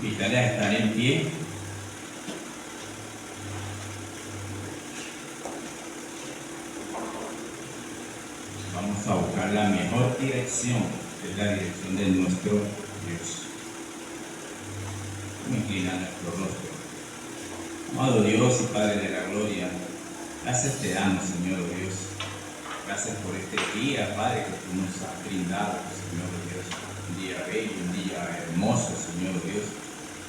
Invitaré a estar en pie. Vamos a buscar la mejor dirección, que es la dirección de nuestro Dios. Vamos a inclinar nuestro rostro. Amado Dios y Padre de la gloria, gracias te damos, Señor Dios. Gracias por este día, Padre, que tú nos has brindado, Señor Dios. Un día bello, un día hermoso, Señor Dios.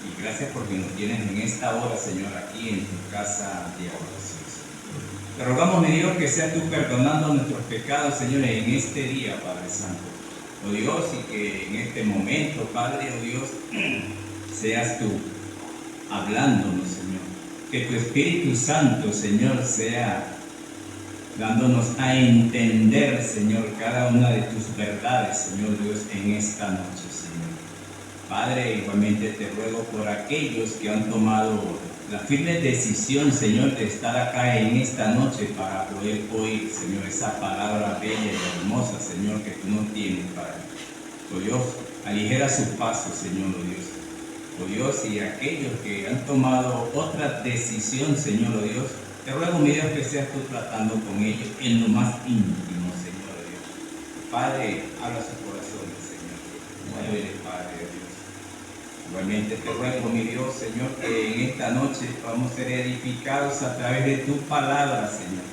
Y gracias porque nos tienes en esta hora, Señor, aquí en tu casa de oración. Te rogamos, mi Dios, que seas tú perdonando nuestros pecados, Señor, en este día, Padre Santo. Oh Dios, y que en este momento, Padre, oh Dios, seas tú hablándonos, Señor. Que tu Espíritu Santo, Señor, sea dándonos a entender, Señor, cada una de tus verdades, Señor Dios, en esta noche, Señor. Padre, igualmente te ruego por aquellos que han tomado la firme decisión, Señor, de estar acá en esta noche para poder oír, Señor, esa palabra bella y hermosa, Señor, que tú nos tienes para mí. Oh Dios, aligera su paso, Señor, oh Dios. Oh Dios, y aquellos que han tomado otra decisión, Señor, oh Dios, te ruego, mi Dios, que seas tú tratando con ellos en lo más íntimo, Señor, oh Dios. Padre, habla sus corazones, Señor. Muévele, Padre, oh Dios. Igualmente te ruego, mi Dios, Señor, que en esta noche podamos ser edificados a través de tu palabra, Señor.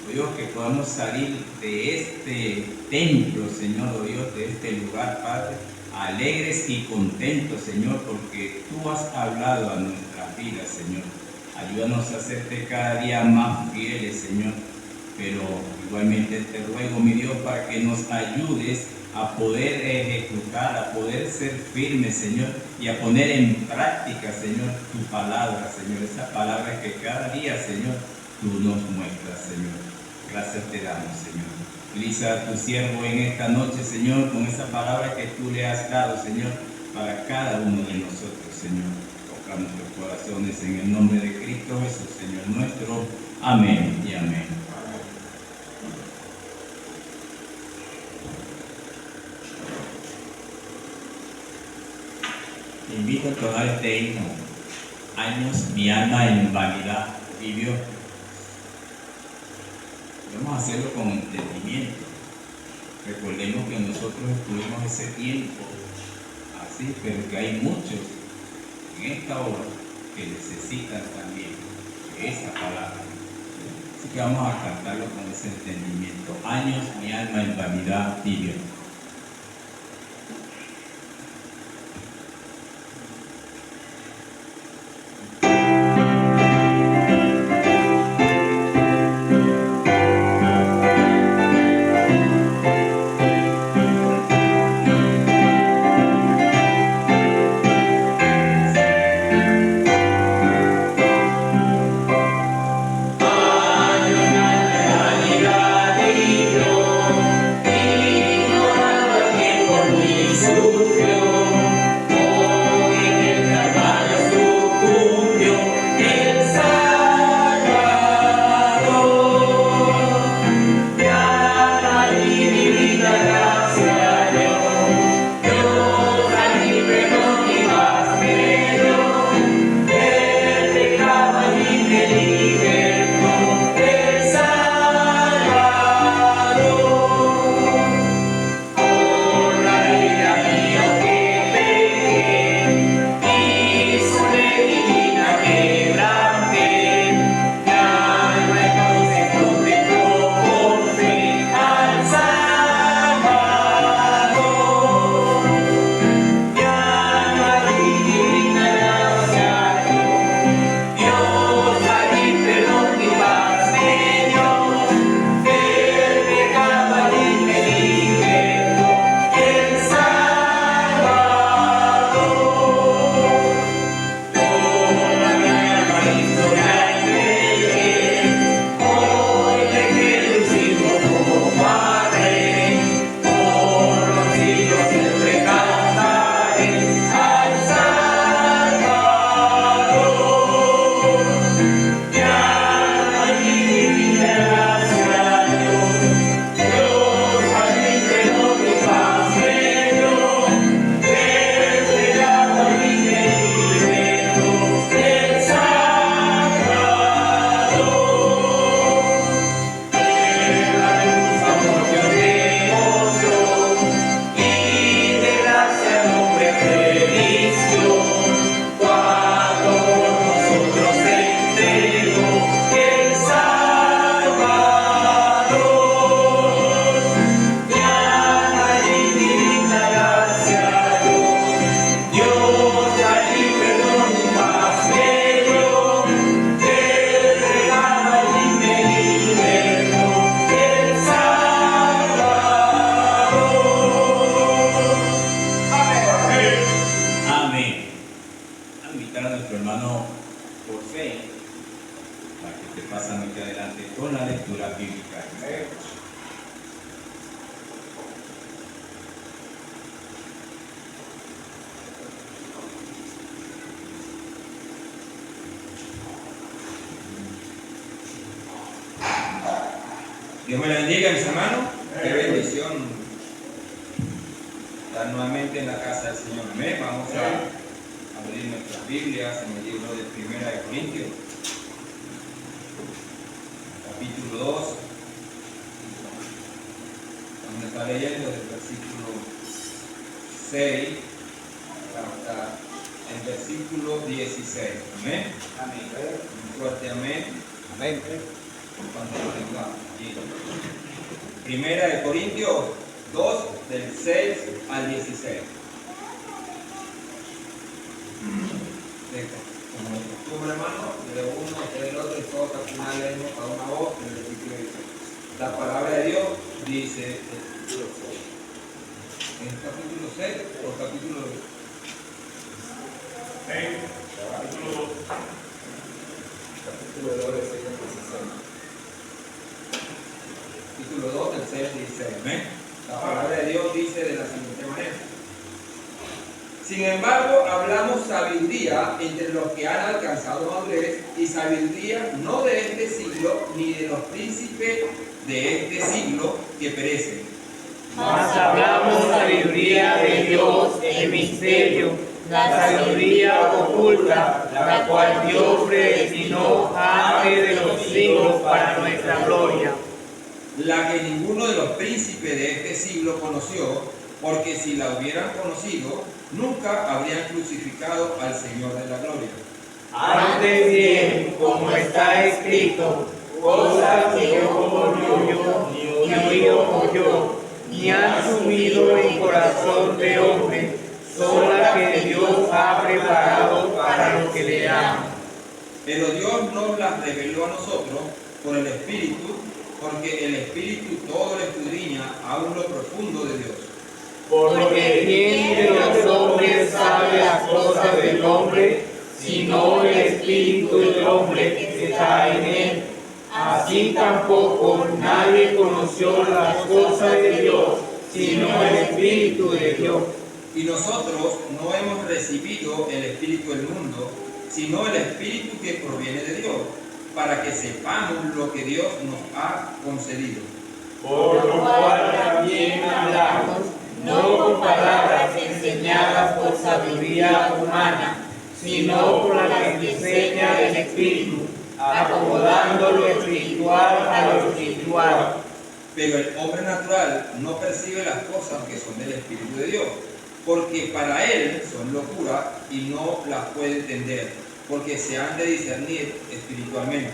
Oh Dios, que podamos salir de este templo, Señor, oh Dios, de este lugar, Padre, alegres y contentos, Señor, porque tú has hablado a nuestras vidas, Señor. Ayúdanos a hacerte cada día más fieles, Señor. Pero igualmente te ruego, mi Dios, para que nos ayudes a poder ejecutar, a poder ser firmes, Señor, y a poner en práctica, Señor, tu palabra, Señor. Esa palabra que cada día, Señor, tú nos muestras, Señor. Gracias te damos, Señor. Utiliza a tu siervo en esta noche, Señor, con esa palabra que tú le has dado, Señor, para cada uno de nosotros, Señor. Toca nuestros corazones en el nombre de Cristo Jesús, Señor nuestro. Amén y amén. Te invito a tomar este himno. Años mi alma en vanidad vivió. Vamos a hacerlo con entendimiento. Recordemos que nosotros estuvimos ese tiempo así, pero que hay muchos en esta hora que necesitan también esa palabra. Así que vamos a cantarlo con ese entendimiento. Años mi alma en vanidad vivió. Años mi alma en vanidad vivió, y Dios me la bendiga, mis hermanos. Qué bendición estar nuevamente en la casa del Señor. Amén. Vamos a abrir nuestras Biblias en el libro de Primera de Corintios, capítulo 2. Vamos a estar leyendo desde el versículo 6 hasta el versículo 16. Amén. Amén. Un fuerte amén. Amén. Cuando lo tengamos allí. Primera de Corintios 2, del 6 al 16. Como de costumbre, hermano, de uno, del otro, y todos al final leemos a una voz en el versículo 16. La palabra de Dios dice el capítulo 6. ¿En el capítulo 6 o capítulo 2? Capítulo 2. Capítulo 2 del 6 al 16. Capítulo 2 del 6 al 16. ¿Amén? La palabra de Dios dice de la siguiente manera: sin embargo, hablamos sabiduría entre los que han alcanzado madurez, y sabiduría no de este siglo, ni de los príncipes de este siglo que perecen. Mas hablamos sabiduría de Dios en misterio, la sabiduría oculta, la cual Dios predestinó antes de los siglos para nuestra gloria. La que ninguno de los príncipes de este siglo conoció, porque si la hubieran conocido, nunca habrían crucificado al Señor de la gloria. Antes bien, como está escrito, cosas que ojo no oyó, ni oído oyó, ni han subido en corazón de hombre, son las que Dios ha preparado para los que le aman. Pero Dios nos las reveló a nosotros por el Espíritu, porque el Espíritu todo lo escudriña aún lo profundo de Dios. Porque ¿quién de los hombres sabe las cosas del hombre, sino el Espíritu del hombre que está en él? Así tampoco nadie conoció las cosas de Dios, sino el Espíritu de Dios. Y nosotros no hemos recibido el Espíritu del mundo, sino el Espíritu que proviene de Dios, para que sepamos lo que Dios nos ha concedido. Por lo cual también hablamos, no con palabras enseñadas por sabiduría humana, sino por la que enseña el Espíritu, acomodando lo espiritual a lo espiritual. Pero el hombre natural no percibe las cosas que son del Espíritu de Dios, porque para él son locura y no las puede entender, porque se han de discernir espiritualmente.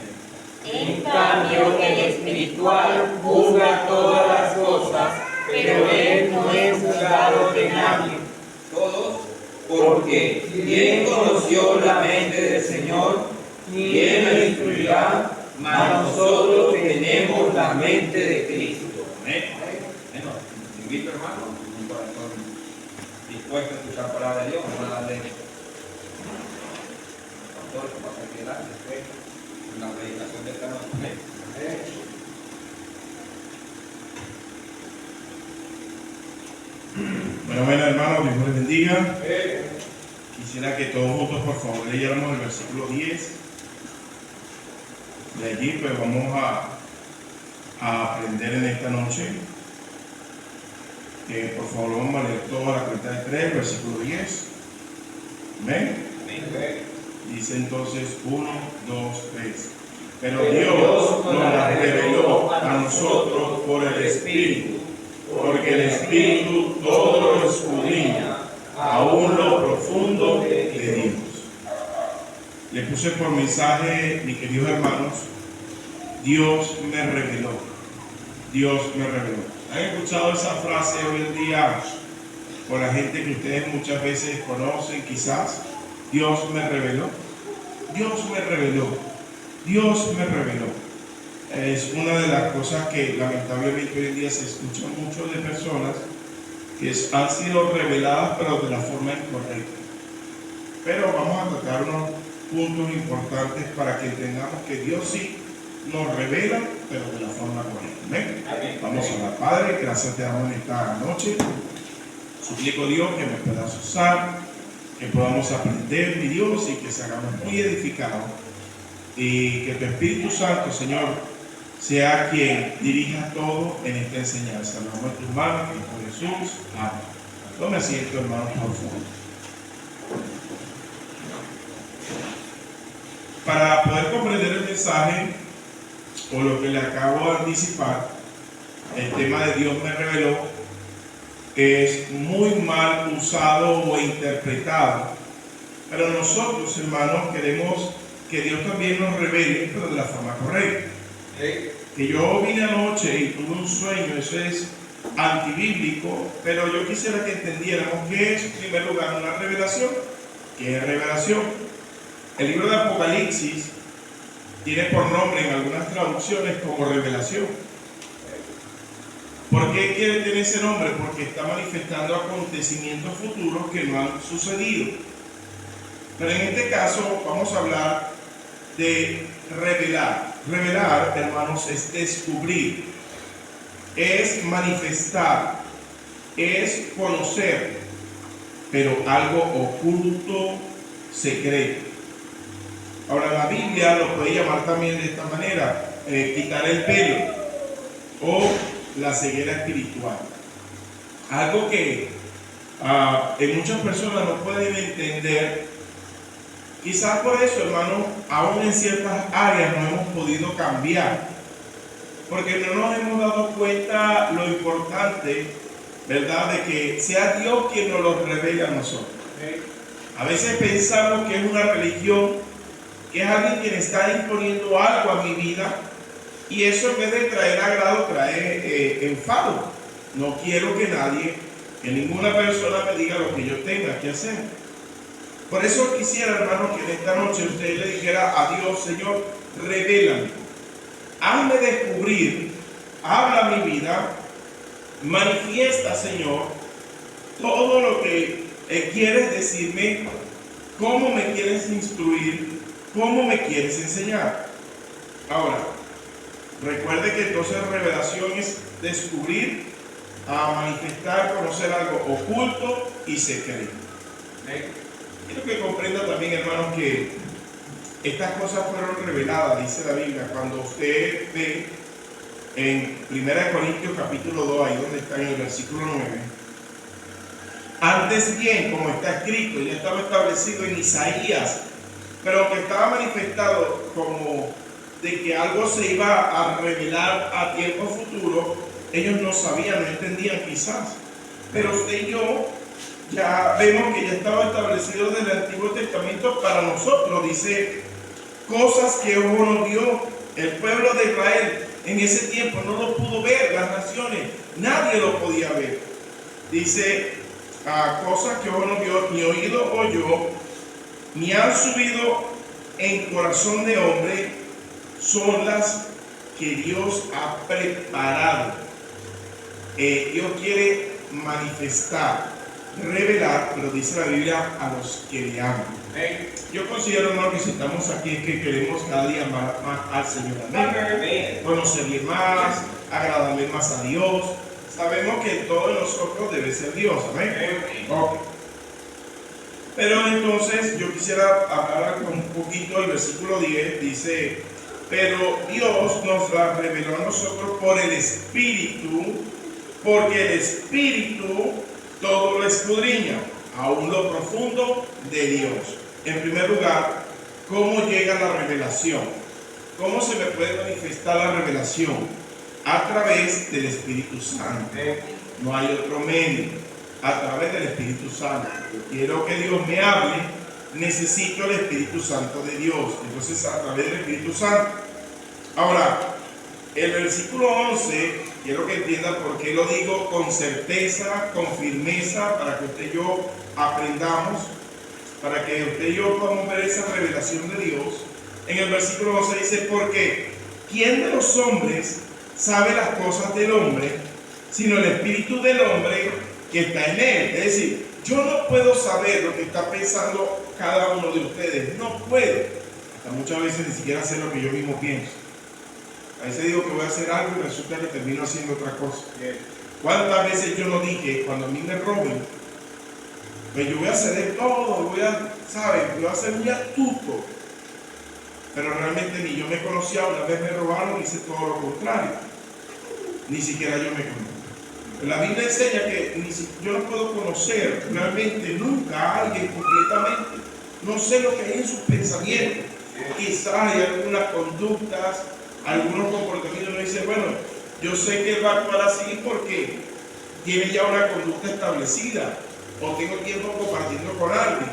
En cambio, el espiritual juzga todas las cosas, pero él no es juzgado de nadie. Todos, porque ¿quién conoció la mente del Señor? ¿Quién la instruirá? Mas nosotros tenemos la mente de Cristo. Amén. Bueno, te invito, hermano, con un corazón dispuesto a escuchar la palabra de Dios. Vamos a darle al pastor que pasa aquí delante, después la predicación de esta noche. Amén. Bueno, hermanos, Dios les bendiga. Quisiera que todos juntos, por favor, leyéramos el versículo 10. De allí, pues vamos a aprender en esta noche. Por favor, vamos a leer toda la cuenta de 3, versículo 10. Amén. Dice entonces 1, 2, 3. Pero Dios nos la reveló a nosotros por el Espíritu, porque el Espíritu todo lo escudriña, aún lo profundo de Dios. Le puse por mensaje, mis queridos hermanos, Dios me reveló. Dios me reveló. ¿Han escuchado esa frase hoy en día por la gente que ustedes muchas veces conocen, quizás? Dios me reveló. Dios me reveló. Dios me reveló. Es una de las cosas que lamentablemente hoy en día se escucha mucho de personas que han sido reveladas pero de la forma incorrecta. Pero vamos a tocar unos puntos importantes para que entendamos que Dios sí nos revela, pero de la forma correcta. ¿Amén? Vamos a orar. Padre, gracias te damos en esta noche. Suplico, Dios, que me puedas usar, que podamos aprender, mi Dios, y que se hagamos muy edificados. Y que tu Espíritu Santo, Señor, sea quien dirija todo en esta enseñanza. Lo amo en tus manos, Cristo Jesús. Amén. Tome asiento, hermanos, por favor. Para poder comprender el mensaje, o lo que le acabo de anticipar, el tema de Dios me reveló, es muy mal usado o interpretado. Pero nosotros, hermanos, queremos que Dios también nos revele, pero de la forma correcta. Que yo vine anoche y tuve un sueño, eso es antibíblico, pero yo quisiera que entendiéramos qué es, en primer lugar, una revelación. ¿Qué es revelación? El libro de Apocalipsis tiene por nombre en algunas traducciones como revelación. ¿Por qué quiere tener ese nombre? Porque está manifestando acontecimientos futuros que no han sucedido. Pero en este caso vamos a hablar de revelar. Revelar, hermanos, es descubrir, es manifestar, es conocer, pero algo oculto, secreto. Ahora, la Biblia lo puede llamar también de esta manera, quitar el pelo o la ceguera espiritual. Algo que en muchas personas no pueden entender. Quizás por eso, hermano, aún en ciertas áreas no hemos podido cambiar, porque no nos hemos dado cuenta lo importante, ¿verdad?, de que sea Dios quien nos lo revele a nosotros. A veces pensamos que es una religión, que es alguien quien está imponiendo algo a mi vida, y eso en vez de traer agrado, trae enfado. No quiero que nadie, que ninguna persona me diga lo que yo tenga que hacer. Por eso quisiera, hermano, que en esta noche usted le dijera a Dios: Señor, revélame, hazme descubrir, habla mi vida, manifiesta, Señor, todo lo que quieres decirme, cómo me quieres instruir, cómo me quieres enseñar. Ahora, recuerde que entonces revelación es descubrir, manifestar, conocer algo oculto y secreto. Quiero que comprenda también, hermanos, que estas cosas fueron reveladas, dice la Biblia, cuando usted ve en 1 Corintios capítulo 2, ahí donde está en el versículo 9. Antes bien, como está escrito, ya estaba establecido en Isaías, pero que estaba manifestado como de que algo se iba a revelar a tiempo futuro, ellos no sabían, no entendían quizás. Pero usted y yo ya vemos que ya estaba establecido desde el Antiguo Testamento para nosotros. Dice, cosas que ojo no vio el pueblo de Israel en ese tiempo, no lo pudo ver, las naciones, nadie lo podía ver. Dice, cosas que ojo no vio, ni oído oyó, ni han subido en corazón de hombre, son las que Dios ha preparado. Dios quiere manifestar, revelar, pero dice la Biblia, a los que le aman. Yo considero, hermano, que si estamos aquí es que queremos cada día más al Señor. Amén. Conocerle más, agradarle más a Dios. Sabemos que todo de nosotros debe ser Dios. Amén. Okay. Pero entonces yo quisiera hablar un poquito del versículo 10. Dice, pero Dios nos la reveló a nosotros por el Espíritu, porque el Espíritu todo lo escudriña, aún lo profundo de Dios. En primer lugar, ¿cómo llega la revelación? ¿Cómo se me puede manifestar la revelación? A través del Espíritu Santo. No hay otro medio. A través del Espíritu Santo. Yo quiero que Dios me hable, necesito el Espíritu Santo de Dios. Entonces, a través del Espíritu Santo. Ahora, el versículo 11, quiero que entiendan por qué lo digo con certeza, con firmeza, para que usted y yo aprendamos, para que usted y yo podamos ver esa revelación de Dios. En el versículo 11 dice, porque ¿quién de los hombres sabe las cosas del hombre, sino el espíritu del hombre que está en él? Es decir, yo no puedo saber lo que está pensando cada uno de ustedes, no puedo. Hasta muchas veces ni siquiera sé lo que yo mismo pienso. A veces digo que voy a hacer algo y resulta que termino haciendo otra cosa. ¿Cuántas veces yo no dije, cuando a mí me roben, pues yo voy a hacer de todo, voy a ser muy astuto? pero realmente ni yo me conocía, una vez me robaron, hice todo lo contrario. Ni siquiera yo me conozco. La Biblia enseña que yo no puedo conocer realmente nunca a alguien completamente. No sé lo que hay en sus pensamientos. Quizás hay algunas conductas, algunos comportamientos. Uno dice, bueno, yo sé que él va a actuar así porque tiene ya una conducta establecida o tengo tiempo compartiendo con alguien,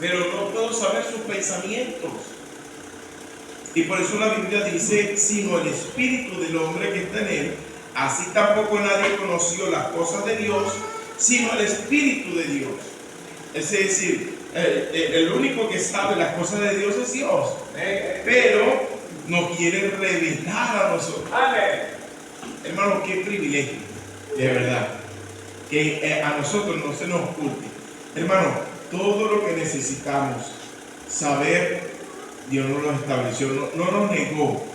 pero no puedo saber sus pensamientos. Y por eso la Biblia dice, sino el espíritu del hombre que está en él, así tampoco nadie conoció las cosas de Dios, sino el espíritu de Dios. Es decir, el único que sabe las cosas de Dios es Dios, pero nos quiere revelar a nosotros. Hermano, qué privilegio, de verdad, que a nosotros no se nos oculte. Hermano, todo lo que necesitamos saber, Dios nos lo estableció, no nos negó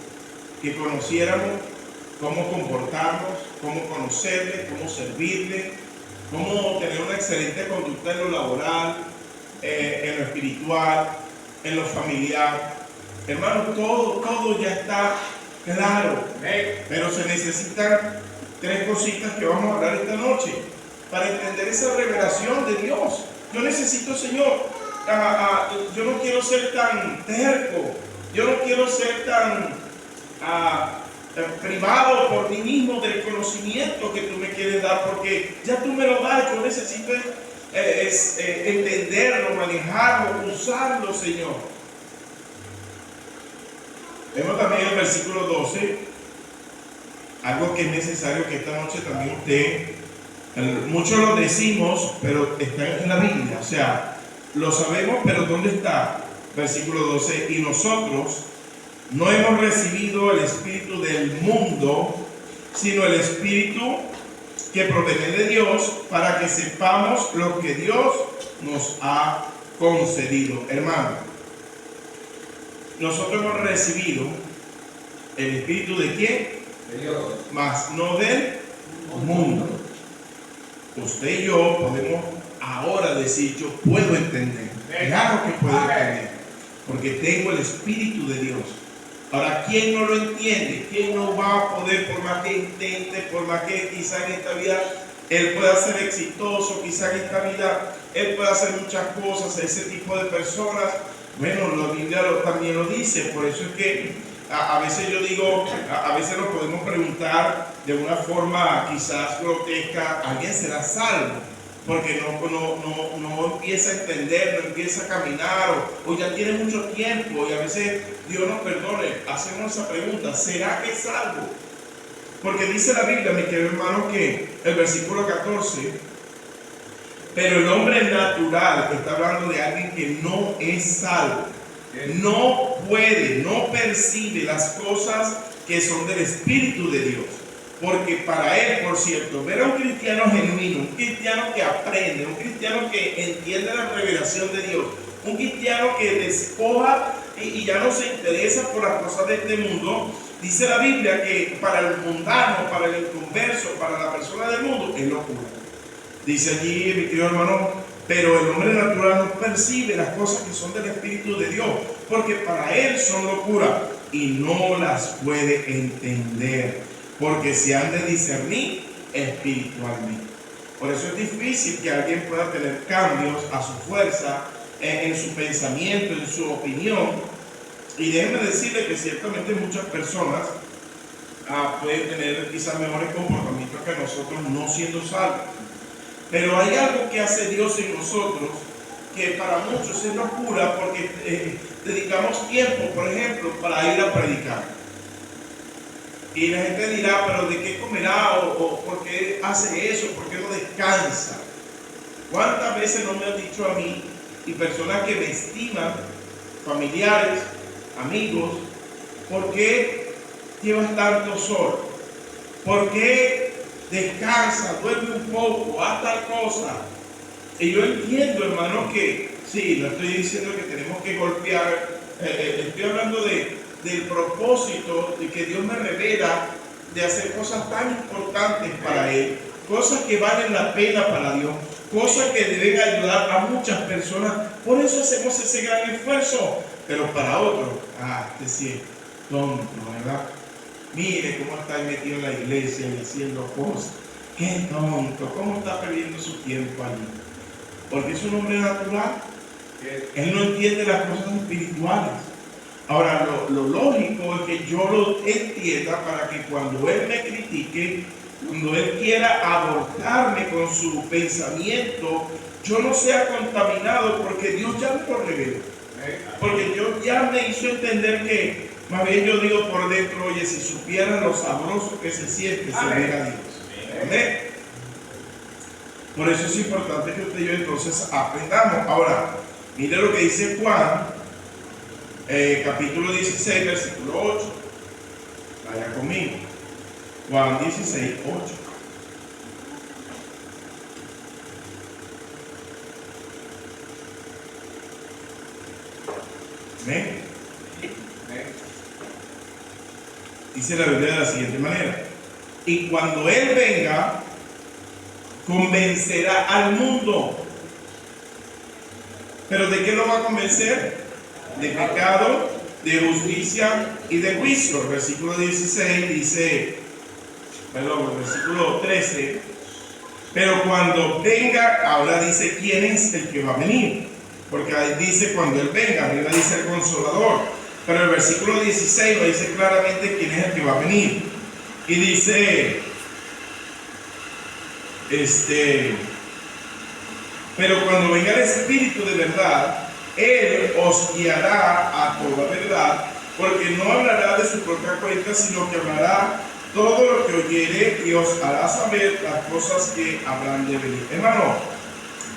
que conociéramos cómo comportarnos, cómo conocerle, cómo servirle, cómo tener una excelente conducta en lo laboral, en lo espiritual, en lo familiar. Hermano, todo ya está claro, pero se necesitan 3 cositas que vamos a hablar esta noche para entender esa revelación de Dios. Yo necesito, Señor, yo no quiero ser tan terco, yo no quiero ser tan privado por mí mismo del conocimiento que tú me quieres dar, porque ya tú me lo das. Yo necesito entenderlo, manejarlo, usarlo, Señor. Vemos también el versículo 12, algo que es necesario que esta noche también usted, muchos lo decimos, pero está en la Biblia, o sea, lo sabemos, pero ¿dónde está? Versículo 12, y nosotros no hemos recibido el espíritu del mundo, sino el espíritu que proviene de Dios, para que sepamos lo que Dios nos ha concedido. Hermano, nosotros hemos recibido el espíritu de ¿quién? De Dios. Mas no del mundo. Usted y yo podemos ahora decir, yo puedo entender. Claro que puedo entender, porque tengo el espíritu de Dios. Ahora, ¿quién no lo entiende? ¿Quién no va a poder, por más que intente, por más que quizá en esta vida él pueda ser exitoso, quizá en esta vida él pueda hacer muchas cosas, ese tipo de personas? Bueno, la Biblia también lo dice. Por eso es que a veces yo digo, a veces nos podemos preguntar de una forma quizás grotesca, ¿alguien será salvo? Porque no empieza a entender, no empieza a caminar, o ya tiene mucho tiempo, y a veces Dios nos perdone, hacemos esa pregunta, ¿será que es salvo? Porque dice la Biblia, mi querido hermano, que el versículo 14, pero el hombre natural, está hablando de alguien que no es salvo, no puede, no percibe las cosas que son del Espíritu de Dios. Porque para él, por cierto, ver a un cristiano genuino, un cristiano que aprende, un cristiano que entiende la revelación de Dios, un cristiano que despoja y ya no se interesa por las cosas de este mundo, dice la Biblia que para el mundano, para el inconverso, para la persona del mundo, es locura. Dice allí, mi querido hermano, pero el hombre natural no percibe las cosas que son del Espíritu de Dios, porque para él son locura y no las puede entender, porque se han de discernir espiritualmente. Por eso es difícil que alguien pueda tener cambios a su fuerza, en su pensamiento, en su opinión. Y déjenme decirle que ciertamente muchas personas pueden tener quizás mejores comportamientos que nosotros, no siendo salvos. Pero hay algo que hace Dios en nosotros que para muchos es locura, porque dedicamos tiempo, por ejemplo, para ir a predicar. Y la gente dirá, pero ¿de qué comerá? ¿O por qué hace eso? ¿Por qué no descansa? ¿Cuántas veces no me han dicho a mí, y personas que me estiman, familiares, amigos, ¿por qué llevas tanto sol? ¿Por qué descansa, duerme un poco, haz tal cosa? Y yo entiendo, hermano, que sí, no estoy diciendo que tenemos que golpear, estoy hablando del propósito de que Dios me revela de hacer cosas tan importantes para Él, cosas que valen la pena para Dios, cosas que deben ayudar a muchas personas. Por eso hacemos ese gran esfuerzo, Pero para otro, este sí es tonto, ¿verdad? Mire cómo está metido en la iglesia y haciendo cosas. Qué tonto, cómo está perdiendo su tiempo allí. Porque es un hombre natural. Él no entiende las cosas espirituales. Ahora, lo lógico es que yo lo entienda para que cuando él me critique, cuando él quiera abordarme con su pensamiento, yo no sea contaminado, porque Dios ya me lo reveló. Porque Dios ya me hizo entender que, más bien yo digo por dentro, oye, si supieran lo sabroso que se siente servir a Dios. Amén. Por eso es importante que usted y yo entonces aprendamos. Ahora, mire lo que dice Juan, capítulo 16, versículo 8. Vaya conmigo. Juan 16, 8. ¿Ven? Dice la Biblia de la siguiente manera: y cuando Él venga, convencerá al mundo. ¿Pero de qué lo va a convencer? De pecado, de justicia y de juicio. El versículo 16 dice, perdón, el versículo 13, pero cuando venga, ahora dice quién es el que va a venir, porque ahí dice cuando Él venga, arriba dice el Consolador, pero el versículo 16 lo dice claramente quién es el que va a venir, y dice, pero cuando venga el Espíritu de verdad, Él os guiará a toda verdad, porque no hablará de su propia cuenta, sino que hablará todo lo que oyere y os hará saber las cosas que habrán de venir. Hermano,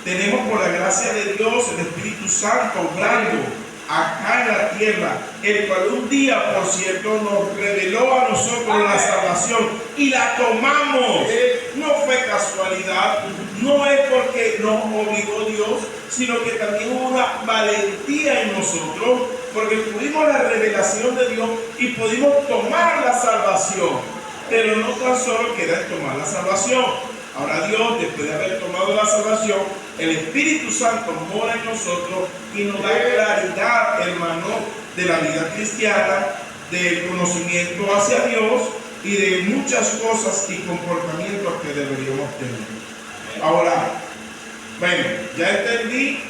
tenemos por la gracia de Dios el Espíritu Santo obrando acá en la tierra, el cual un día, por cierto, nos reveló a nosotros la salvación y la tomamos. No fue casualidad, no es porque nos obligó Dios, sino que también hubo una valentía en nosotros, porque tuvimos la revelación de Dios y pudimos tomar la salvación. Pero no tan solo queda tomar la salvación. Ahora Dios, después de haber tomado la salvación, el Espíritu Santo mora en nosotros y nos da claridad, hermano, de la vida cristiana, del conocimiento hacia Dios y de muchas cosas y comportamientos que deberíamos tener. Ahora, bueno, ya entendí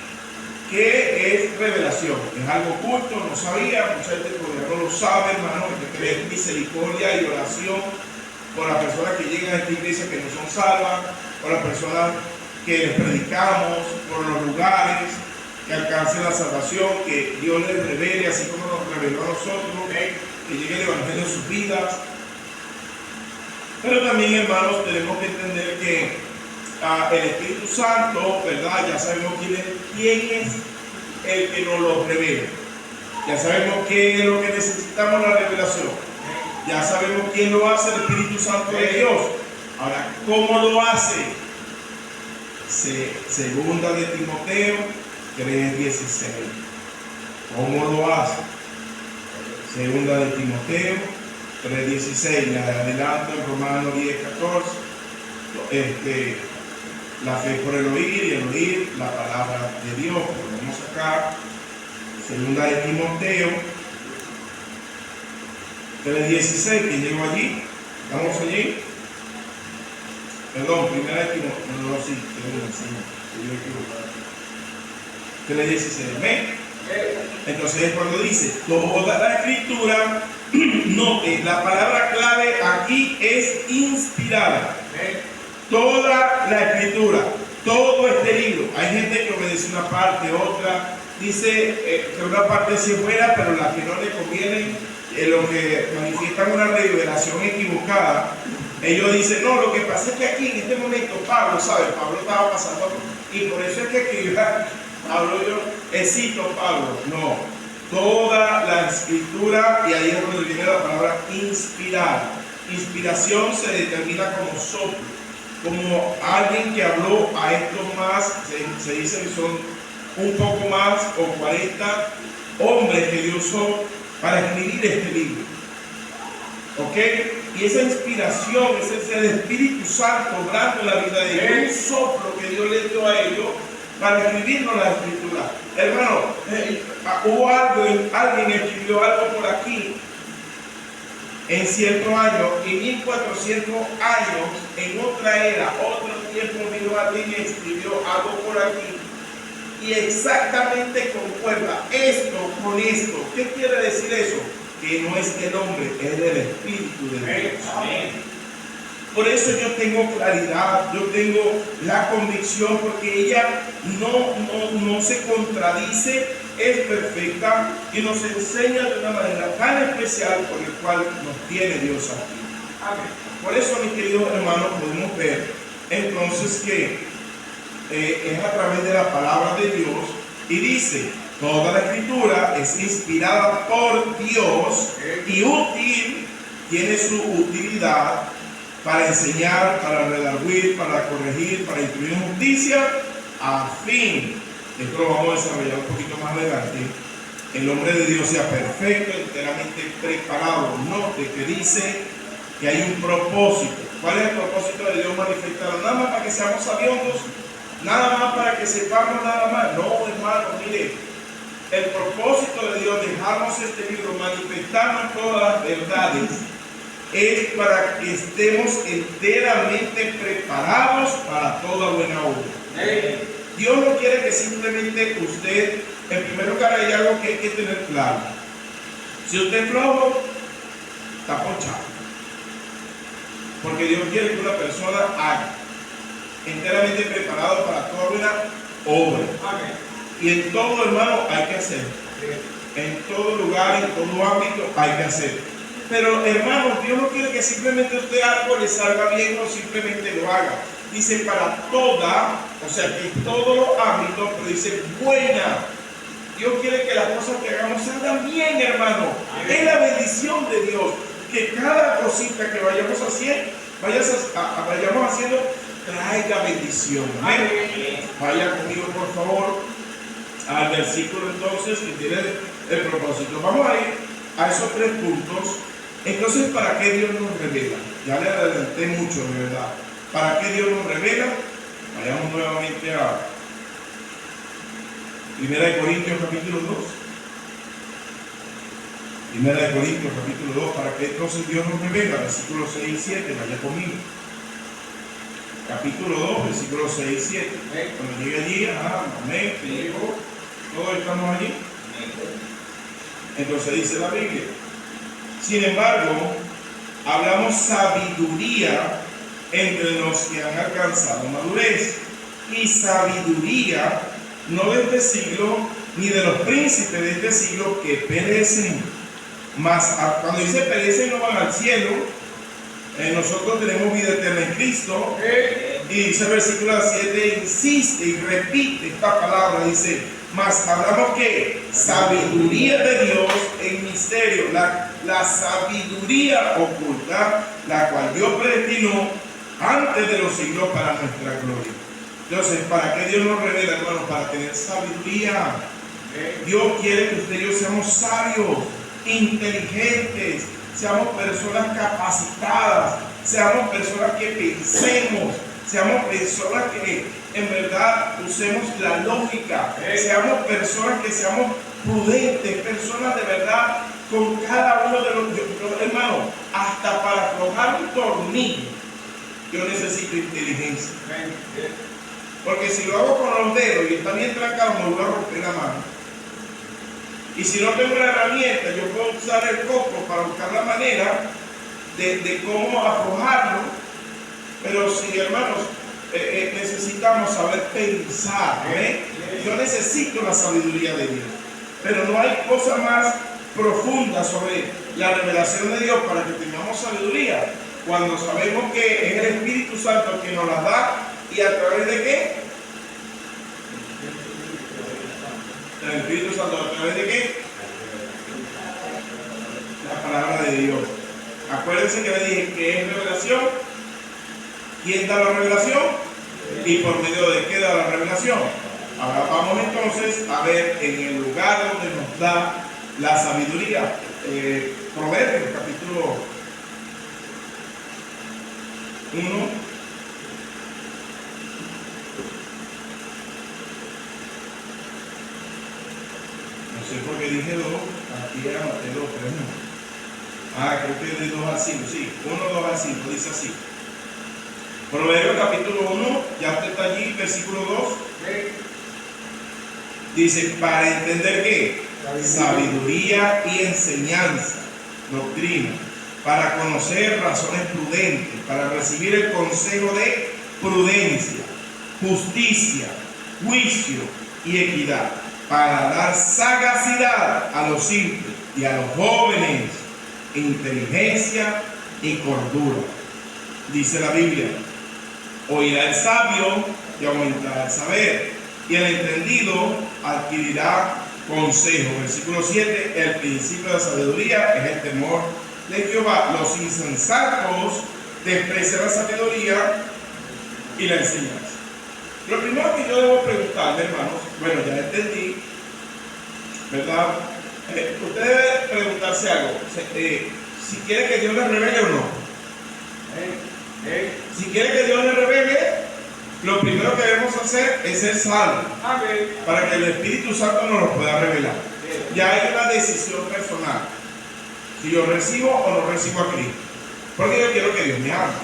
que es revelación, es algo oculto, no sabía, mucha gente todavía no lo sabe, hermano, que cree en misericordia y oración por las personas que llegan a esta iglesia que no son salvas, por las personas que les predicamos, por los lugares que alcancen la salvación, que Dios les revele, así como nos reveló a nosotros, que llegue el Evangelio en sus vidas. Pero también, hermanos, tenemos que entender que el Espíritu Santo, ¿verdad? Ya sabemos quién es el que nos lo revela. Ya sabemos qué es lo que necesitamos, la revelación. Ya sabemos quién lo hace, el Espíritu Santo de Dios. Ahora, ¿cómo lo hace? Segunda de Timoteo 3:16. ¿Cómo lo hace? Segunda de Timoteo 3:16. Le adelanto en Romanos 10:14. La fe por el oír y el oír la palabra de Dios. Vamos acá. Segunda de Timoteo 3:16, que llegó allí. ¿Estamos allí? Perdón, primera de Timoteo. No, sí, yo me equivoqué. 3:16. ¿Amén? Entonces es cuando dice toda la escritura, note, la palabra clave aquí es inspirada. Toda la escritura, todo este libro. Hay gente que obedece una parte, otra dice que una parte sí es buena, pero la que no le conviene, lo que manifiestan una revelación equivocada. Ellos dicen, no, lo que pasa es que aquí en este momento Pablo estaba pasando, y por eso es que escribía Pablo, cito Pablo. No, toda la escritura, y ahí es donde viene la palabra inspirar. Inspiración se determina como soplo, como alguien que habló a estos más, se dice que son un poco más, o 40 hombres que Dios usó para escribir este libro. ¿Ok? Y esa inspiración, ese es el Espíritu Santo obrando en la vida de ellos, un soplo que Dios le dio a ellos, para escribirnos la escritura. Hermano, hubo alguien escribió algo por aquí en cierto año, y 1400 años, en otra era, otro tiempo, vino alguien y escribió algo por aquí, y exactamente concuerda esto con esto. ¿Qué quiere decir eso? Que no es del hombre, es del Espíritu de Dios. Amén. Por eso yo tengo claridad, yo tengo la convicción, porque ella no se contradice, es perfecta y nos enseña de una manera tan especial por el cual nos tiene Dios aquí. Amén. Por eso, mis queridos hermanos, podemos ver entonces que es a través de la palabra de Dios, y dice: toda la escritura es inspirada por Dios y útil, tiene su utilidad para enseñar, para redarguir, para corregir, para instruir en justicia, a fin, esto lo vamos a desarrollar un poquito más adelante, el hombre de Dios sea perfecto, enteramente preparado. Note que dice que hay un propósito. ¿Cuál es el propósito de Dios manifestado? Nada más para que seamos sabiondos, nada más para que sepamos nada más. No, hermano, mire, el propósito de Dios, dejarnos este libro, manifestarnos todas las verdades, es para que estemos enteramente preparados para toda buena obra. Dios no quiere que simplemente usted, en primer lugar, hay algo que hay que tener claro. Si usted es flojo, está ponchado. Porque Dios quiere que una persona haga enteramente preparado para toda buena obra. Amén. Y en todo, hermano, hay que hacer. En todo lugar, en todo ámbito, hay que hacer. Pero, hermano, Dios no quiere que simplemente usted algo le salga bien o simplemente lo haga. Dice para toda, o sea, que en todos los ámbitos, pero dice buena. Dios quiere que las cosas que hagamos salgan bien, hermano. Amén. Es la bendición de Dios. Que cada cosita que vayamos haciendo, vayamos haciendo, traiga bendición. Amén. Vaya conmigo, por favor, al versículo entonces que tiene el propósito. Vamos a ir a esos 3 puntos. Entonces, ¿para qué Dios nos revela? Ya le adelanté mucho, de verdad. ¿Para qué Dios nos revela? Vayamos nuevamente a 1 Corintios capítulo 2. 1 Corintios capítulo 2, ¿para qué entonces Dios nos revela? Versículos 6 y 7, vaya conmigo. Capítulo 2, versículos 6 y 7. Cuando llegue allí, amén, llegó, todos estamos allí. Entonces dice la Biblia: sin embargo, hablamos sabiduría entre los que han alcanzado madurez, y sabiduría no de este siglo, ni de los príncipes de este siglo que perecen. Mas cuando dice perecen, no van al cielo. Nosotros tenemos vida eterna en Cristo. Y dice el versículo 7, insiste y repite esta palabra, dice: mas hablamos que sabiduría de Dios en misterio, la sabiduría oculta, la cual Dios predestinó antes de los siglos para nuestra gloria. Entonces, ¿para qué Dios nos revela, hermanos? Para tener sabiduría. Dios quiere que usted y yo seamos sabios, inteligentes, seamos personas capacitadas, seamos personas que pensemos, seamos personas que en verdad usemos la lógica, seamos personas que seamos prudentes, personas de verdad con cada uno de los hermanos, hasta para aflojar un tornillo yo necesito inteligencia. Porque si lo hago con los dedos y está bien trancado, me voy a romper la mano. Y si no tengo una herramienta, yo puedo usar el coco para buscar la manera de cómo aflojarlo. Pero sí, hermanos, necesitamos saber pensar. Yo necesito la sabiduría de Dios. Pero no hay cosa más profunda sobre la revelación de Dios para que tengamos sabiduría, cuando sabemos que es el Espíritu Santo que nos la da. ¿Y a través de qué? El Espíritu Santo, ¿a través de qué? La palabra de Dios. Acuérdense que le dije que es revelación. ¿Quién da la revelación? ¿Y por medio de qué da la revelación? Ahora vamos entonces a ver en el lugar donde nos da la sabiduría. Proverbios capítulo 1. sé por qué dije 2, aquí era Mateo 3, ¿no? Creo que de 2 al 5, sí, 1, 2 al 5, dice así. Proverbios capítulo 1, ya usted está allí, versículo 2. Dice, para entender qué, sabiduría y enseñanza, doctrina, para conocer razones prudentes, para recibir el consejo de prudencia, justicia, juicio y equidad, para dar sagacidad a los simples y a los jóvenes, inteligencia y cordura. Dice la Biblia, oirá el sabio y aumentará el saber, y el entendido adquirirá consejo. Versículo 7, el principio de la sabiduría es el temor de Jehová. Los insensatos desprecian la sabiduría y la enseñanza. Lo primero que yo debo preguntarle, hermanos, bueno, ya entendí, ¿verdad? Usted debe preguntarse algo, si quiere que Dios le revele o no. Si quiere que Dios le revele, lo primero que debemos hacer es ser salvos, para que el Espíritu Santo nos lo pueda revelar. Ya hay una decisión personal, si yo recibo o no recibo a Cristo, porque yo quiero que Dios me hable.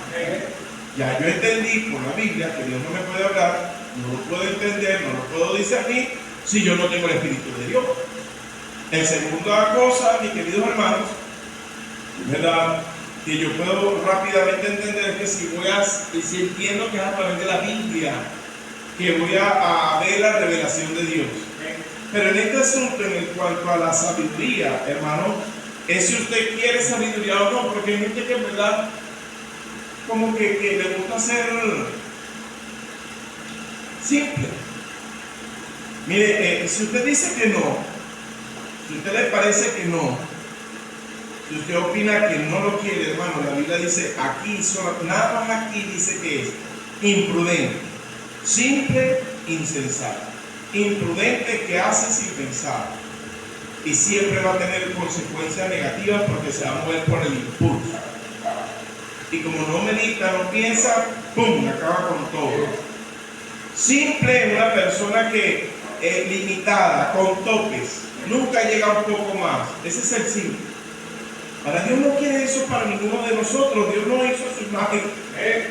Ya yo entendí por la Biblia que Dios no me puede hablar, no lo puedo entender, no lo puedo discernir si yo no tengo el Espíritu de Dios. En segunda cosa, mis queridos hermanos, ¿verdad?, que yo puedo rápidamente entender que si entiendo que es a través de la Biblia que voy a ver la revelación de Dios. Pero en este asunto, en cuanto a la sabiduría, hermano, es si usted quiere sabiduría o no, porque hay gente que en verdad como que le gusta ser simple. Mire, si usted dice que no, si a usted le parece que no, si usted opina que no lo quiere, hermano, la Biblia dice aquí, nada más aquí dice que es imprudente, simple, insensato. Imprudente, que hace sin pensar, y siempre va a tener consecuencias negativas porque se va a mover por el impulso. Y como no medita, no piensa, ¡pum!, acaba con todo. Simple es una persona que es limitada, con topes, nunca llega un poco más. Ese es el simple. Ahora, Dios no quiere eso para ninguno de nosotros. Dios no hizo su imagen.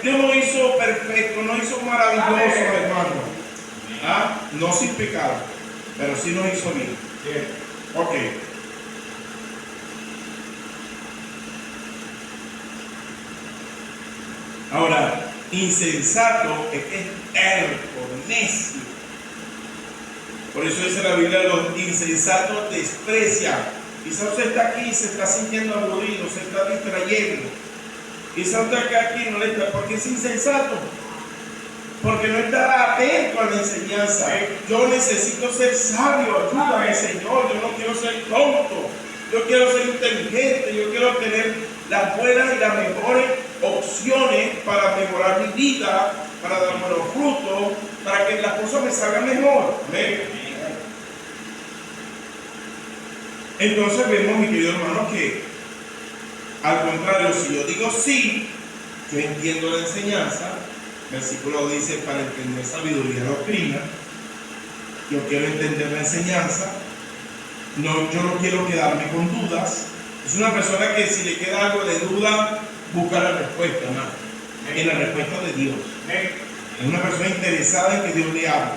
Dios no hizo perfecto, no hizo maravilloso, hermano. No sin pecado, pero sí nos hizo bien. Ok. Ahora, insensato es que es terco, necio. Por eso dice la Biblia, los insensatos desprecian. Quizá usted está aquí y se está sintiendo aburrido, se está distrayendo. Quizá usted está aquí y no le está, porque es insensato. Porque no está atento a la enseñanza. Yo necesito ser sabio, ayúdame, Señor. Yo no quiero ser tonto. Yo quiero ser inteligente. Yo quiero tener las buenas y las mejores opciones para mejorar mi vida, para dar buenos frutos, para que las cosas me salgan mejor. Amén. Entonces vemos, mi querido hermano, que al contrario, si yo digo sí, yo entiendo la enseñanza. Versículo dice, para entender sabiduría y doctrina. Yo quiero entender la enseñanza. No, yo no quiero quedarme con dudas. Es una persona que si le queda algo de duda, busca la respuesta, ¿no? En la respuesta de Dios. Es una persona interesada en que Dios le hable.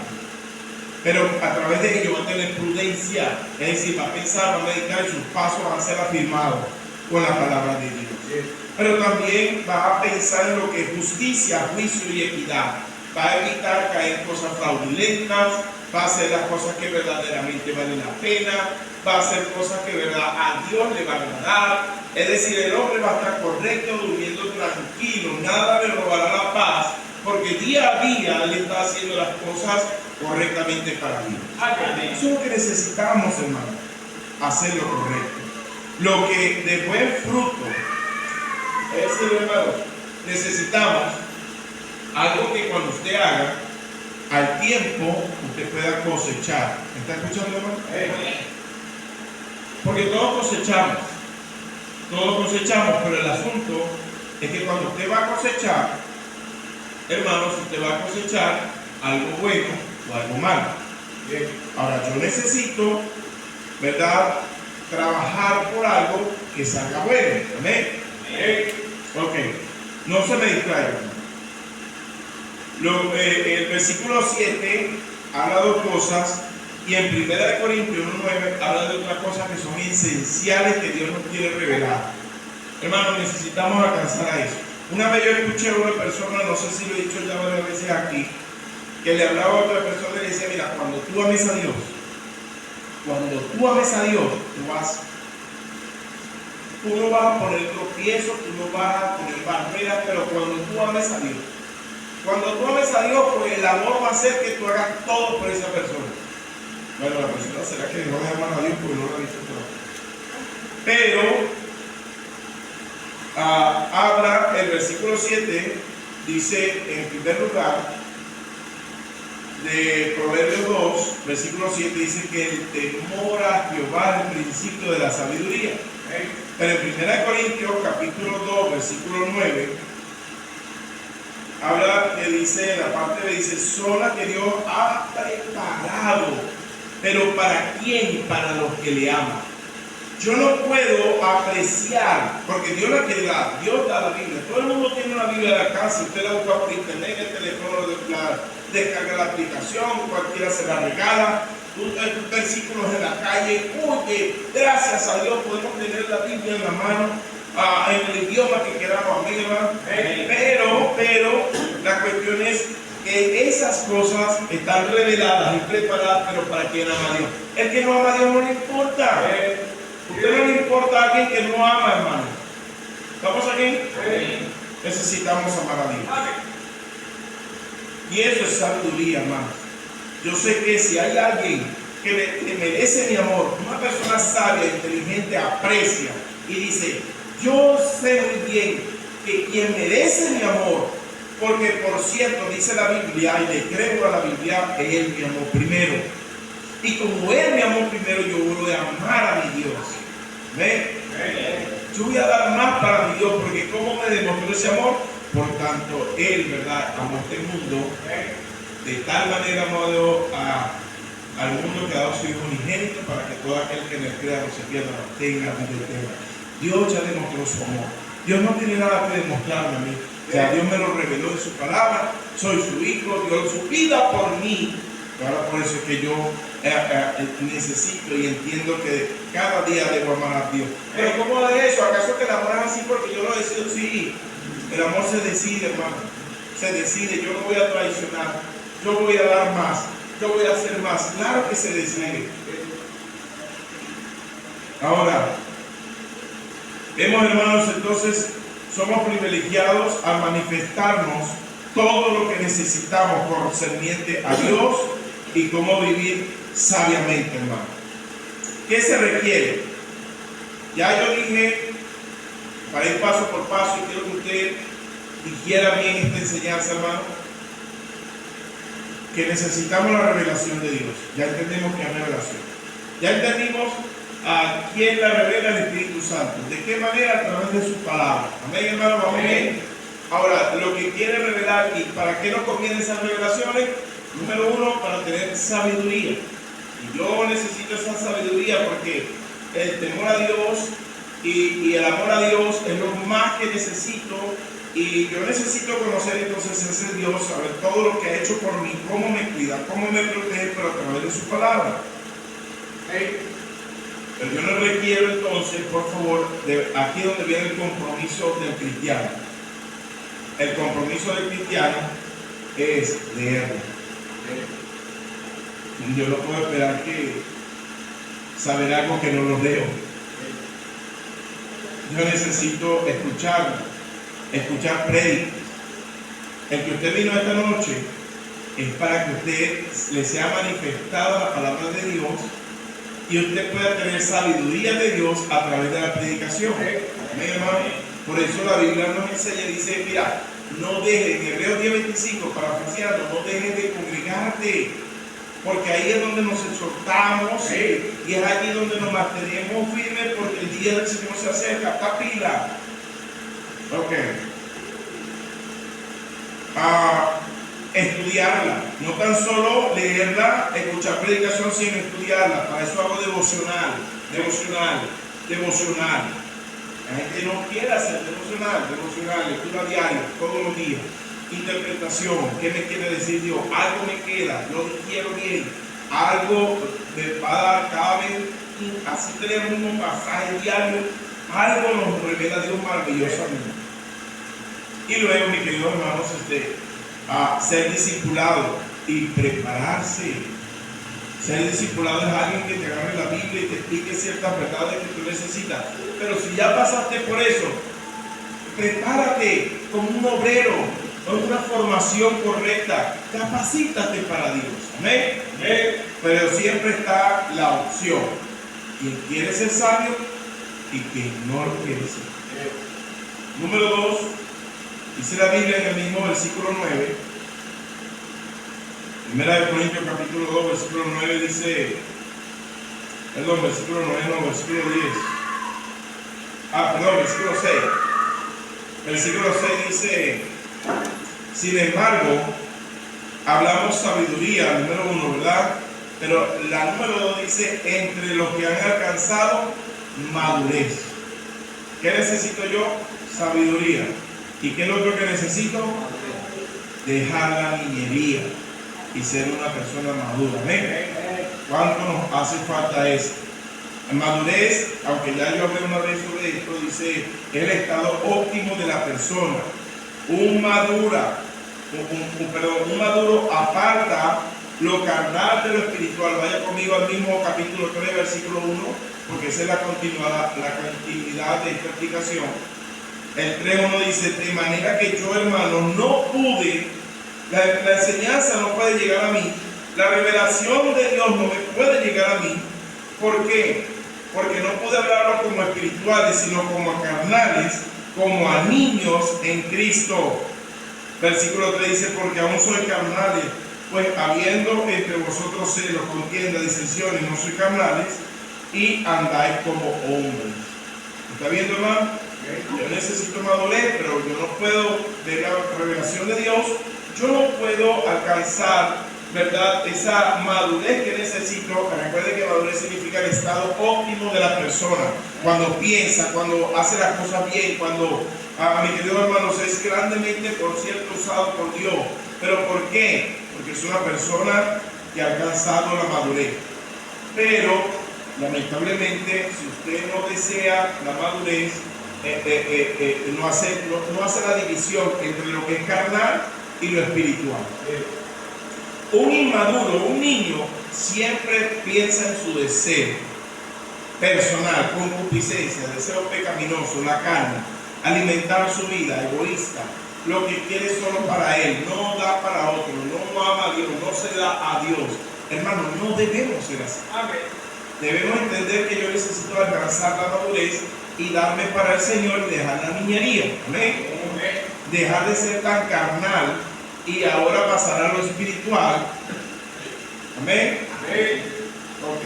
Pero a través de ello va a tener prudencia. Es decir, va a pensar, va a meditar y sus pasos van a ser afirmados con la palabra de Dios. Pero también va a pensar en lo que es justicia, juicio y equidad. Va a evitar caer en cosas fraudulentas, va a hacer las cosas que verdaderamente valen la pena, va a hacer cosas que a Dios le van a agradar. Es decir, el hombre va a estar correcto, durmiendo tranquilo, nada le robará la paz, porque día a día le está haciendo las cosas correctamente para Dios. Eso es lo que necesitamos, hermano, hacer lo correcto. Lo que de buen fruto. Es decir, hermano, necesitamos algo que cuando usted haga, al tiempo usted pueda cosechar. ¿Me está escuchando, hermano? Porque todos cosechamos, pero el asunto es que cuando usted va a cosechar, hermanos, usted va a cosechar algo bueno o algo malo. Ahora, yo necesito ¿verdad?, trabajar por algo que salga bueno. Amén. Ok, no se me distraigan. El versículo 7 habla de dos cosas, y en 1 Corintios 1:9 habla de otras cosas que son esenciales que Dios nos quiere revelar. Hermanos, necesitamos alcanzar a eso. Una vez yo escuché a una persona, no sé si lo he dicho ya varias veces aquí, que le hablaba a otra persona y le decía: mira, cuando tú ames a Dios, tú no vas a poner tropiezos, tú no vas a poner barreras, pero cuando tú ames a Dios, pues el amor va a hacer que tú hagas todo por esa persona. Bueno, la persona será que no de amar a Dios porque no lo ha visto todo. Pero habla el versículo 7, dice en primer lugar, de Proverbios 2, versículo 7, dice que el temor a Jehová es el principio de la sabiduría. Pero en 1 Corintios capítulo 2, versículo 9, habla que dice, en la parte B dice: son las que Dios ha preparado. ¿Pero para quién? Para los que le aman. Yo no puedo apreciar, porque Dios la quiere dar, Dios da la Biblia. Todo el mundo tiene una Biblia de la casa, usted la busca por internet, en el teléfono, descarga la aplicación, cualquiera se la regala. Versículos en la calle, oye, gracias a Dios podemos tener la Biblia en la mano, en el idioma que queramos, amén, hermano. Pero la cuestión es que esas cosas están reveladas y preparadas, pero para quien ama a Dios. El que no ama a Dios no le importa. Usted no le importa a alguien que no ama, hermano. ¿Estamos aquí? Necesitamos amar a Dios. Y eso es sabiduría, hermano. Yo sé que si hay alguien que merece mi amor, una persona sabia, inteligente, aprecia y dice: yo sé muy bien que quien merece mi amor, porque por cierto dice la Biblia, y le creo a la Biblia, que Él me amó primero. Y como Él me amó primero, yo voy a amar a mi Dios. ¿Ven? Yo voy a dar más para mi Dios, porque ¿cómo me demostró ese amor? Por tanto, Él, ¿verdad?, amó este mundo. De tal manera amó al mundo que ha dado su Hijo unigénito, para que todo aquel que en él crea no se pierda, no tenga vida eterna. Dios ya demostró su amor. Dios no tiene nada que demostrarme a mí. O sea, Dios me lo reveló en su palabra. Soy su hijo, dio su vida por mí. Ahora por eso es que yo necesito y entiendo que cada día debo amar a Dios. Pero ¿cómo de eso? ¿Acaso que el amor es así porque yo lo decido? Sí. El amor se decide, hermano. Se decide. Yo no voy a traicionar. Yo voy a dar más. Yo voy a hacer más. Claro que se decide. Ahora, vemos, hermanos, entonces somos privilegiados al manifestarnos todo lo que necesitamos concerniente a Dios y cómo vivir sabiamente, hermano. ¿Qué se requiere? Ya yo dije, para ir paso por paso, y quiero que usted digiera bien esta enseñanza, hermano, que necesitamos la revelación de Dios. Ya entendemos que hay revelación. Ya entendimos a quién la revela el Espíritu Santo. ¿De qué manera? A través de su palabra. Amén, hermano, vamos bien. Ahora, lo que quiere revelar, ¿y para qué nos convienen esas revelaciones? Número uno, para tener sabiduría. Y yo necesito esa sabiduría porque el temor a Dios y el amor a Dios es lo más que necesito. Y yo necesito conocer entonces ese Dios, saber todo lo que ha hecho por mí, cómo me cuida, cómo me protege, pero a través de su palabra. Pero yo no requiero entonces, por favor, aquí es donde viene el compromiso del cristiano. El compromiso del cristiano es leerlo. Yo no puedo esperar que saber algo que no lo leo. Yo necesito escuchar prédicas. El que usted vino esta noche es para que usted le sea manifestada la palabra de Dios y usted pueda tener sabiduría de Dios a través de la predicación. Amén, hermano. Por eso la Biblia nos enseña, dice, mira, no dejes, en Hebreos 10:25, parafraseando, no dejes de congregarte, porque ahí es donde nos exhortamos, y es allí donde nos mantenemos firmes, porque el día del Señor se acerca. Está pila. Ok. estudiarla, no tan solo leerla, escuchar predicación, sino estudiarla. Para eso hago devocional. La gente no quiere hacer devocional, lectura diaria, todos los días. Interpretación, ¿qué me quiere decir Dios? Algo me queda, lo quiero bien, algo me va a dar cada vez, así tenemos un pasaje diario, algo nos revela Dios maravillosamente. Y luego, mis queridos hermanos, a ser discipulado y prepararse. Ser discipulado es alguien que te agarre la Biblia y te explique ciertas verdades que tú necesitas. Pero si ya pasaste por eso, prepárate como un obrero, con una formación correcta, capacítate para Dios. Amén. Pero siempre está la opción: quien quiere ser sabio y quien no lo quiere ser. Número 2, dice la Biblia en el mismo versículo 9. Primera de Corintios capítulo 2, versículo 9 dice, versículo 9, no, versículo 10. Versículo 6. Versículo 6 dice: sin embargo, hablamos sabiduría, número 1, ¿verdad? Pero la número 2 dice: entre los que han alcanzado madurez. ¿Qué necesito yo? Sabiduría. ¿Y qué es lo otro que necesito? Dejar la niñería y ser una persona madura. ¿Ven? ¿Cuánto nos hace falta eso? Madurez, aunque ya yo hablé una vez sobre esto, dice el estado óptimo de la persona. Un maduro aparta lo carnal de lo espiritual. Vaya conmigo al mismo capítulo 3, versículo 1, porque esa es la continuidad de esta explicación. El 3:1 dice: de manera que yo, hermano, no pude, la enseñanza no puede llegar a mí, la revelación de Dios no me puede llegar a mí. ¿Por qué? Porque no pude hablarlo como espirituales, sino como a carnales, como a niños en Cristo. Versículo 3 dice: porque aún soy carnales, pues habiendo entre vosotros celos, contiendas, disensiones, no soy carnales, y andáis como hombres. ¿Está viendo, hermano? Yo necesito madurez, pero yo no puedo, de la revelación de Dios, yo no puedo alcanzar, ¿verdad?, esa madurez que necesito. Recuerde que madurez significa el estado óptimo de la persona. Cuando piensa, cuando hace las cosas bien, cuando, mi querido hermanos, es grandemente, por cierto, usado por Dios. ¿Pero por qué? Porque es una persona que ha alcanzado la madurez. Pero, lamentablemente, si usted no desea la madurez, no hace la división entre lo que es carnal y lo espiritual. Un inmaduro, un niño, siempre piensa en su deseo personal, concupiscencia, deseo pecaminoso, la carne, alimentar su vida, egoísta, lo que quiere solo para él, no da para otro, no ama a Dios, no se da a Dios. Hermano, no debemos ser así. Amén. Debemos entender que yo necesito alcanzar la madurez y darme para el Señor y dejar la niñería. Amén. Dejar de ser tan carnal y ahora pasar a lo espiritual. Amén. Ok.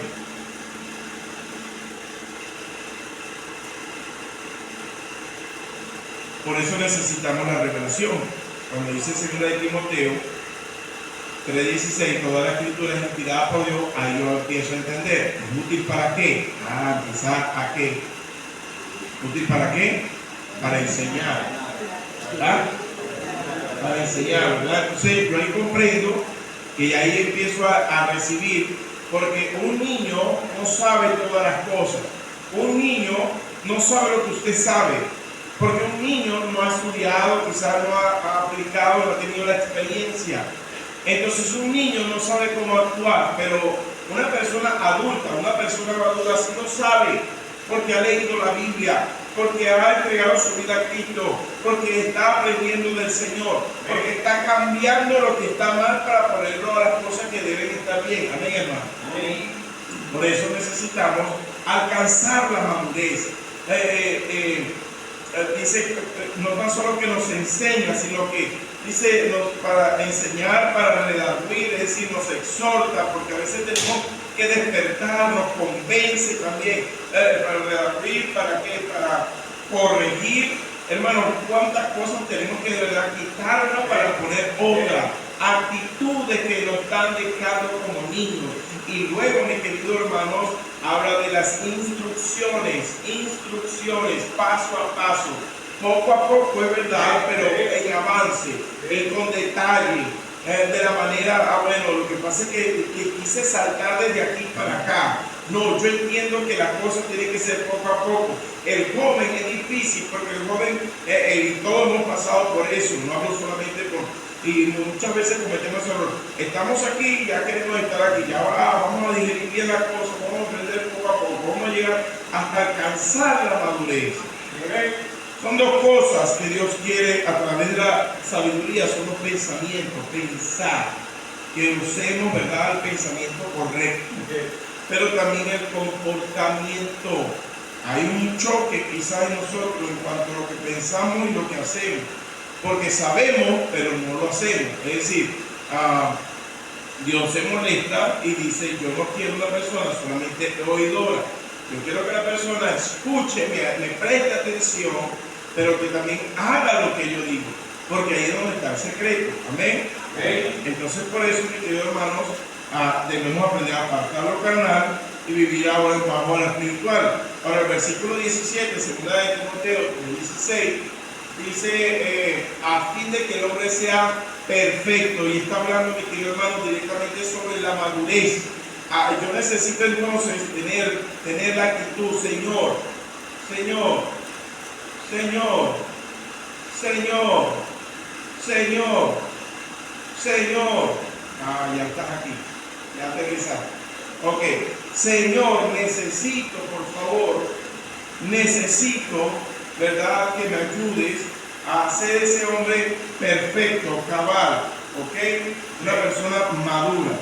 Por eso necesitamos la revelación. Cuando dice 2 de Timoteo 3:16, toda la escritura es inspirada por Dios, ahí yo empiezo a entender. ¿Es útil para qué? ¿Empezar a qué? ¿Útil para qué? Para enseñar, ¿verdad? Para enseñar, ¿verdad? Entonces yo ahí comprendo que ahí empiezo a recibir, porque un niño no sabe todas las cosas. Un niño no sabe lo que usted sabe, porque un niño no ha estudiado, quizás no ha aplicado, no ha tenido la experiencia. Entonces un niño no sabe cómo actuar, pero una persona adulta, una persona madura sí lo sabe, porque ha leído la Biblia, porque ha entregado su vida a Cristo, porque está aprendiendo del Señor, porque está cambiando lo que está mal para ponerlo a las cosas que deben estar bien. Amén, hermano. Amén. Por eso necesitamos alcanzar la madurez. Dice, no tan solo que nos enseña, sino que dice para enseñar, para redarguir, es decir, nos exhorta, porque a veces tenemos que despertar, nos convence también, para redarguir, ¿para qué? Para corregir. Hermanos, cuántas cosas tenemos que de verdad quitarnos para poner otra, actitudes que nos están dejando como niños. Y luego, mis queridos hermanos, habla de las instrucciones, paso a paso, poco a poco, es verdad, pero en avance, con detalle, de la manera, bueno, lo que pasa es que quise saltar desde aquí para acá. No, yo entiendo que las cosas tienen que ser poco a poco. El joven es difícil porque el joven, y todos hemos pasado por eso, no hablo solamente por... Y muchas veces cometemos error. Estamos aquí, ya queremos estar aquí, ya vamos a digerir bien las cosas, vamos a aprender poco a poco, vamos a llegar hasta alcanzar la madurez. ¿Okay? Son dos cosas que Dios quiere a través de la sabiduría, son los pensamientos, pensar, que usemos, ¿verdad?, el pensamiento correcto. ¿Okay? Pero también el comportamiento. Hay un choque quizás en nosotros en cuanto a lo que pensamos y lo que hacemos. Porque sabemos, pero no lo hacemos. Es decir, Dios se molesta y dice, yo no quiero una persona solamente oidora. Yo quiero que la persona escuche, me preste atención, pero que también haga lo que yo digo. Porque ahí es donde está el secreto. Amén. Entonces, por eso, mis queridos hermanos, debemos aprender a apartar lo carnal y vivir ahora bajo lo espiritual. Ahora, el versículo 17, segunda de Timoteo 16, dice, a fin de que el hombre sea perfecto, y está hablando, mi querido hermano, directamente sobre la madurez. Yo necesito entonces tener la actitud, Señor, ya estás aquí, ya aterrizaste. Ok, Señor, necesito, por favor, ¿verdad?, que me ayudes a ser ese hombre perfecto, cabal, ¿ok? Una persona madura.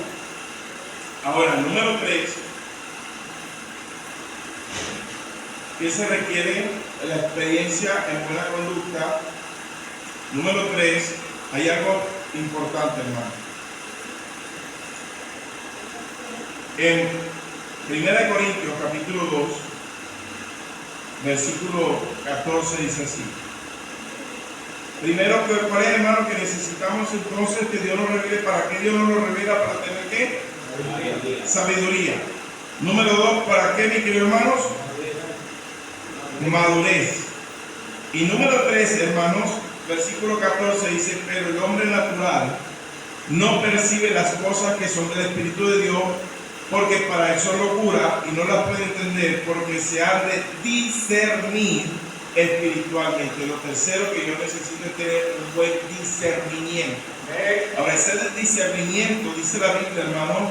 Ahora, número 3, ¿qué se requiere? La experiencia en buena conducta. Número 3, hay algo importante, hermano. En 1 Corintios capítulo 2, versículo 14 dice así. Primero, ¿cuál es, hermano, que necesitamos entonces que Dios nos revele? ¿Para qué Dios nos lo revela? ¿Para tener qué? Sabiduría. Número 2, ¿para qué, mis queridos hermanos? Madurez. Y número 3, hermanos, versículo 14 dice, pero el hombre natural no percibe las cosas que son del Espíritu de Dios, porque para eso locura y no las puede entender, porque se ha de discernir espiritualmente. Lo tercero que yo necesito es tener un buen discernimiento. Ahora, ese discernimiento, dice la Biblia, hermano,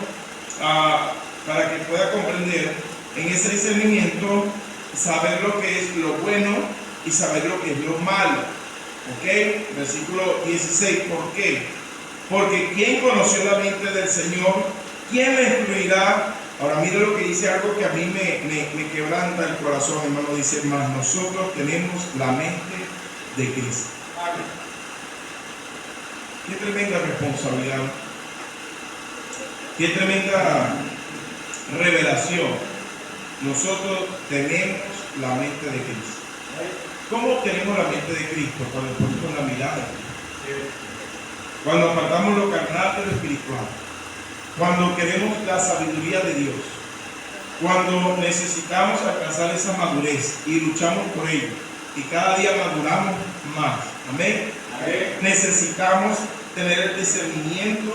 para que pueda comprender en ese discernimiento, saber lo que es lo bueno y saber lo que es lo malo. ¿Ok? Versículo 16, ¿por qué? Porque ¿quién conoció la mente del Señor? ¿Quién le instruirá? Ahora mire lo que dice, algo que a mí me quebranta el corazón, hermano. Dice, mas nosotros tenemos la mente de Cristo. Qué tremenda responsabilidad. Qué tremenda revelación. Nosotros tenemos la mente de Cristo. ¿Cómo tenemos la mente de Cristo? Cuando ponemos la mirada. Cuando apartamos lo carnal de lo espiritual. Cuando queremos la sabiduría de Dios, cuando necesitamos alcanzar esa madurez y luchamos por ello, y cada día maduramos más. Amén. Amén. Necesitamos tener el discernimiento,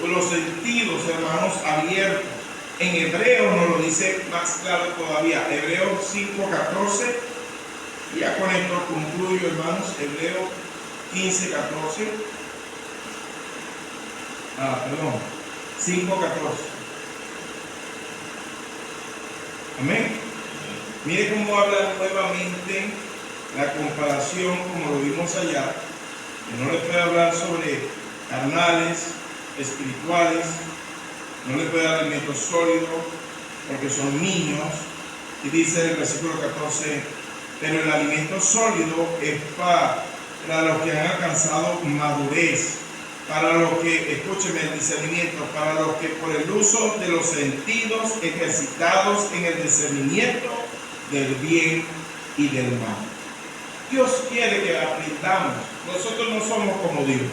los sentidos, hermanos, abiertos. En Hebreos nos lo dice más claro todavía. Hebreos 5:14. Ya con esto concluyo, hermanos. Hebreos 15:14. 5:14. Amén. Mire cómo habla nuevamente la comparación, como lo vimos allá, que no le puede hablar sobre carnales, espirituales, no le puede dar alimento sólido, porque son niños. Y dice el versículo 14, pero el alimento sólido es para los que han alcanzado madurez, para los que, escúcheme el discernimiento, para los que por el uso de los sentidos ejercitados en el discernimiento del bien y del mal. Dios quiere que aprendamos. Nosotros no somos como Dios.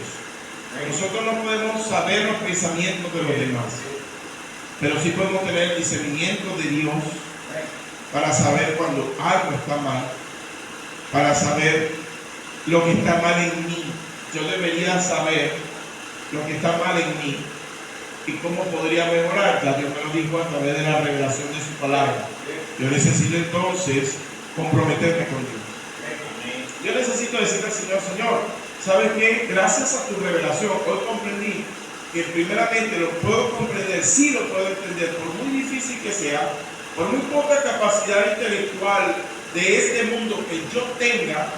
Nosotros no podemos saber los pensamientos de los demás, pero sí podemos tener el discernimiento de Dios para saber cuando algo está mal, para saber lo que está mal en mí. Yo debería saber lo que está mal en mí y cómo podría mejorar. Ya Dios me lo dijo a través de la revelación de su palabra. Yo necesito entonces comprometerme con Dios. Yo necesito decirle al Señor, Señor, ¿sabes qué? Gracias a tu revelación, hoy comprendí que primeramente lo puedo comprender, sí lo puedo entender, por muy difícil que sea, por muy poca capacidad intelectual de este mundo que yo tenga,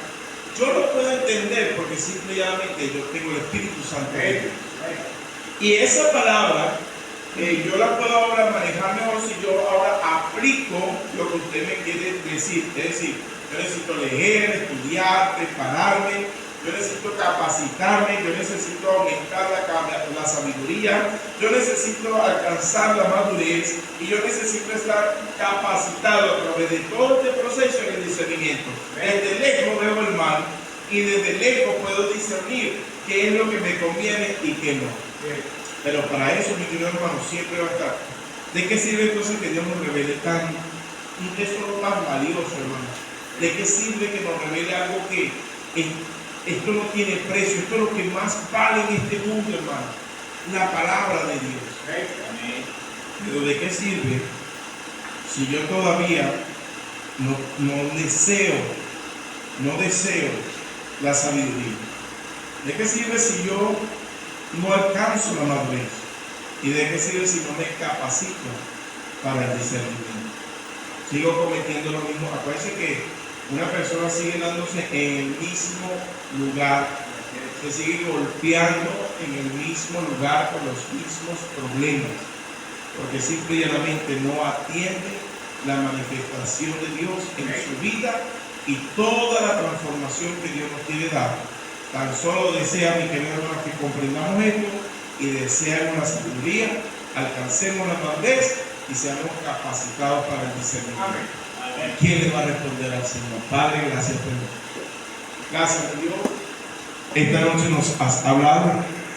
yo lo puedo entender porque simplemente yo tengo el Espíritu Santo de Dios. Y esa palabra, yo la puedo ahora manejar mejor si yo ahora aplico lo que usted me quiere decir. Es decir, yo necesito leer, estudiar, prepararme, yo necesito capacitarme, yo necesito aumentar la sabiduría, yo necesito alcanzar la madurez y yo necesito estar capacitado a través de todo este proceso en el discernimiento. Desde lejos veo el mal y desde lejos puedo discernir qué es lo que me conviene y qué no. Pero para eso, mi querido hermano, siempre va a estar. ¿De qué sirve entonces que Dios nos revele un tesoro tan valioso, hermano? ¿De qué sirve que nos revele algo que esto no tiene precio? Esto es lo que más vale en este mundo, hermano. La palabra de Dios. Pero ¿de qué sirve si yo todavía no deseo la sabiduría? ¿De qué sirve si yo no alcanzo la madurez? ¿Y de qué sirve si no me capacito para el discernimiento? Sigo cometiendo lo mismo. Acuérdense que una persona sigue dándose en el mismo lugar, se sigue golpeando en el mismo lugar con los mismos problemas, porque simple y llanamente no atiende la manifestación de Dios en su vida y toda la transformación que Dios nos quiere dar. Tan solo desea, mi querido hermano, que comprendamos esto y deseamos la sabiduría, alcancemos la madurez y seamos capacitados para el discernimiento. ¿Quién le va a responder al Señor? Padre, gracias por Dios. Gracias, Dios. Esta noche nos has hablado